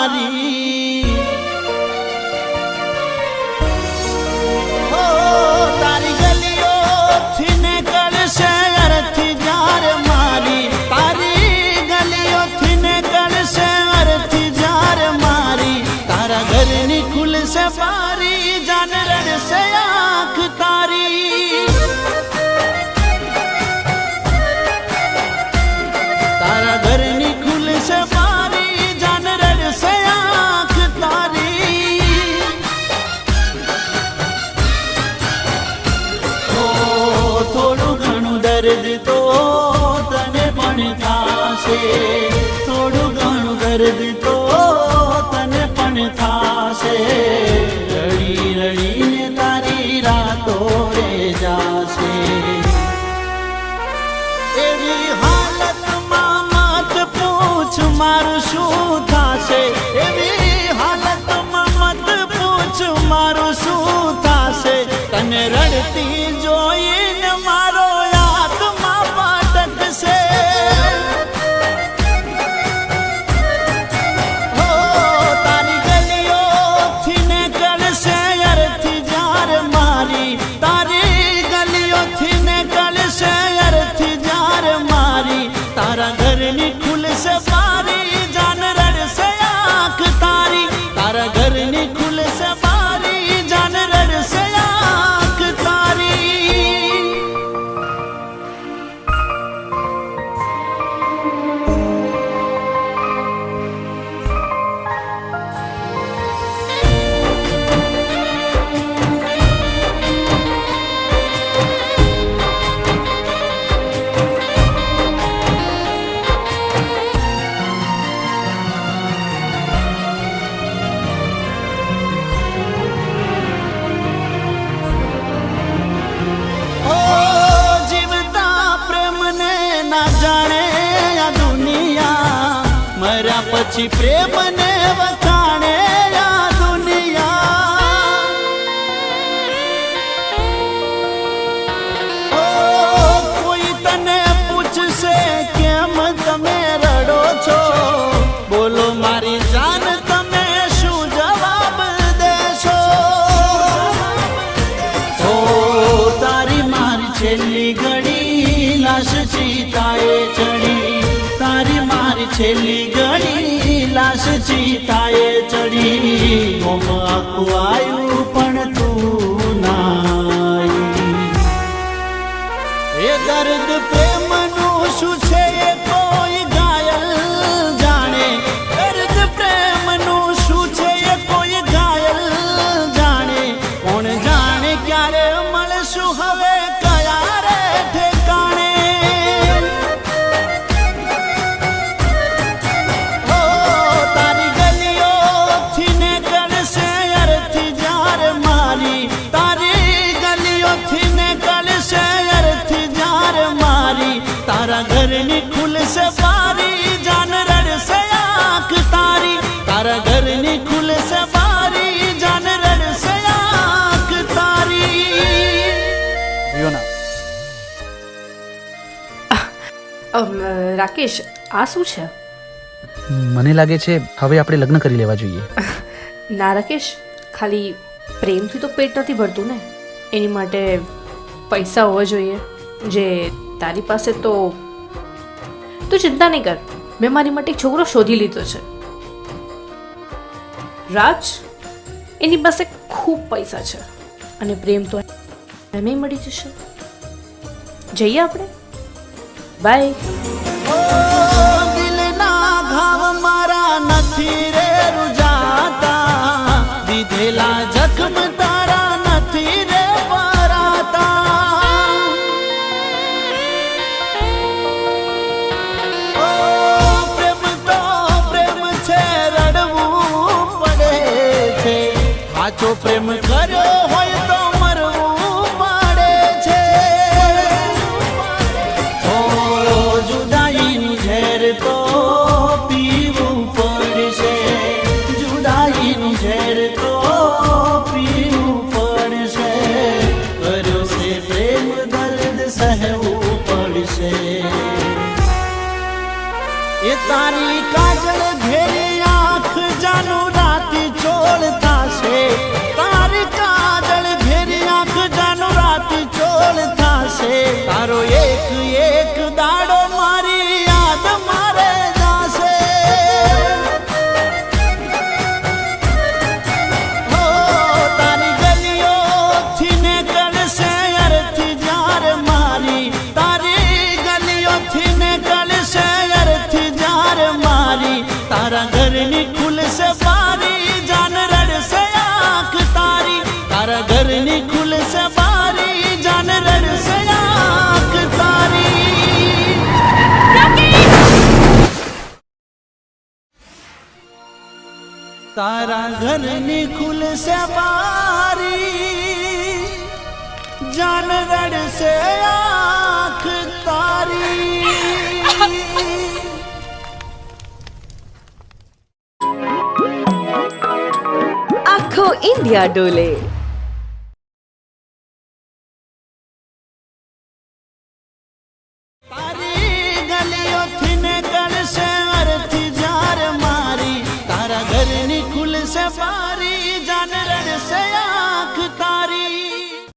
મારી તારી ગલીઓથી નીકળશે અરથી જાર મારી તારી ગલીઓથી નીકળશે અરથી જાર મારી તારા ઘરની ખુલશે બારી જાન રડશે આંખ તારી તારા ઘરની ખુલશે બારી જાન રડશે આંખ તારી થોડું ઘણું દર્દ તો તને પણ થાશે થોડું ઘણું દર્દ તો તને પણ થાશે રડી રડીને તારી રાતો રે જાશે એવી હાલતમાં મત પૂછ મારું શું થાશે એવી હાલતમાં મત પૂછ મારું શું થાશે તને રડતી જોઈને મારો આત્મા પાટકશે હો તારી ગલીઓથી નીકળશે અરથી જાર મારી તારી ગલીઓથી નીકળશે અરથી જાર મારી તારા ઘરની ખુલશે બારી જાન રડશે આંખ તારી તારા ઘરની ખુલશે બારી જાન રડશે આંખ તારી ઓ જીવતા પ્રેમને ના જાણે આ દુનિયા મર્યા પછી પ્રેમને વખાણે આ દુનિયા ઓ કોઈ તને પૂછશે કેમ તમે રડો છો બોલો મારી જાન તમે શું જવાબ દેશો ઓ તારી મારી છેલ્લી ઘડી લાશ ચિતાએ ચડી તારી મારી છેલ્લી ઘડી લાશ ચિતાએ ચડી મોમ આખું આવ્યું પણ તું ના આવી એ દર્દ પ્રેમનું શું છે એ કોઈ ઘાયલ જાણે દર્દ પ્રેમનું શું છે એ કોઈ ઘાયલ જાણે કોણ જાણે ક્યારે મળશું હવે કયા રે ઠેકાણે હો તારી ગલીઓથી નીકળશે અરથી જાર મારી તારી ગલીઓથી નીકળશે અરથી જાર મારી તારા ઘરની ખુલશે બારી જાન રડશે આંખ તારી તારા ઘરની ખુલશે બારી જાન રડશે આંખ તારી રાકેશ આ શું છે મને લાગે છે હવે આપણે લગ્ન કરી લેવા જોઈએ ના રાકેશ ખાલી પ્રેમથી તો પેટ નથી ભરતું ને એની માટે પૈસા હોવા જોઈએ જે તારી પાસે તો તું ચિંતા નહીં કર મેં મારી માટે એક છોકરો શોધી લીધો છે રાજ એની પાસે ખૂબ પૈસા છે અને પ્રેમ તો એમ મળી જશે જઈએ આપણે બાય ઓ દિલના ઘાવ મારા નથી રે રૂજાતા દીધેલા જખમ તારા નથી રે ભરાતા ઓ પ્રેમ તો પ્રેમ છે રડવું પડે છે સાચો પ્રેમ કર્યો હોય તો મરવું પડે છે ઓ જુદાઈનું ઝેર તો પીવું પડશે જુદાઈનું ઝેર તો પીવું પડશે કર્યો છે પ્રેમ દર્દ સહેવું પડશે એ તારી કાજળ ઘેરી આંખ જાન તારા ઘરની ખુલશે બારી જાન રડશે આંખ તારી આખો ઇન્ડિયા ડોલે